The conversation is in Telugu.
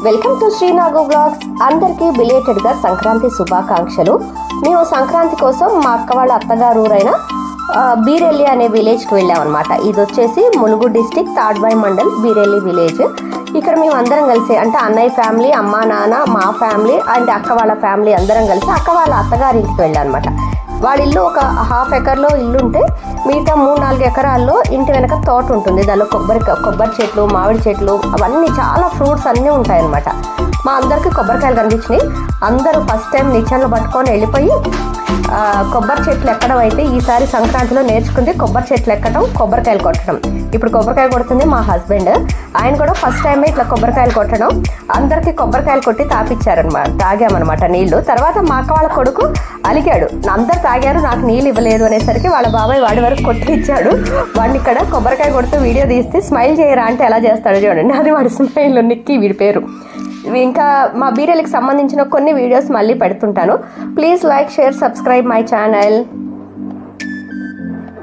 Welcome to శ్రీనాగు blogs. అందరికీ బిలేటెడ్గా సంక్రాంతి శుభాకాంక్షలు. మేము సంక్రాంతి కోసం మా అక్క వాళ్ళ అత్తగారు ఊరైన బీరెల్లి అనే విలేజ్కి వెళ్ళామన్నమాట. ఇది వచ్చేసి ములుగు డిస్టిక్ తాడ్బాయి మండల్ బీరెల్లి విలేజ్. ఇక్కడ మేము అందరం కలిసి అంటే అన్నయ్య ఫ్యామిలీ, అమ్మ నాన్న, మా ఫ్యామిలీ అండ్ అక్క వాళ్ళ ఫ్యామిలీ అందరం కలిసి అక్క వాళ్ళ అత్తగారింటికి వెళ్ళాం అనమాట. వాళ్ళ ఇల్లు ఒక ½ ఎకర్లో ఇల్లు ఉంటే మిగతా 3-4 ఎకరాల్లో ఇంటి వెనక తోట ఉంటుంది. దానిలో కొబ్బరి చెట్లు, మామిడి చెట్లు, అవన్నీ చాలా ఫ్రూట్స్ అన్నీ ఉంటాయన్నమాట. మా అందరికీ కొబ్బరికాయలు కనిపించినాయి. అందరూ ఫస్ట్ టైం నిచ్చెనలు పట్టుకొని వెళ్ళిపోయి కొబ్బరి చెట్లు ఎక్కడం అయితే ఈసారి సంక్రాంతిలో నేర్చుకుంది. కొబ్బరి చెట్లు ఎక్కడం, కొబ్బరికాయలు కొట్టడం. ఇప్పుడు కొబ్బరికాయ కొడుతుంది మా హస్బెండ్. ఆయన కూడా ఫస్ట్ టైమే ఇట్లా కొబ్బరికాయలు కొట్టడం. అందరికీ కొబ్బరికాయలు కొట్టి తాగామన్నమాట నీళ్లు. తర్వాత మా అక్క వాళ్ళ కొడుకు అలిగాడు, అందరు తాగారు నాకు నీళ్ళు ఇవ్వలేదు అనేసరికి వాళ్ళ బాబాయ్ వాడి వరకు కొట్టి ఇచ్చాడు. వాడిని ఇక్కడ కొబ్బరికాయ కొడుతూ వీడియో తీస్తే స్మైల్ చేయరా అంటే ఎలా చేస్తాడో చూడండి. అది వాడి స్మైల్, నిక్కి వీడి పేరు. ఇంకా మా బీరెల్లికి సంబంధించిన కొన్ని వీడియోస్ మళ్ళీ పెడుతుంటాను. Please like, share, subscribe my channel.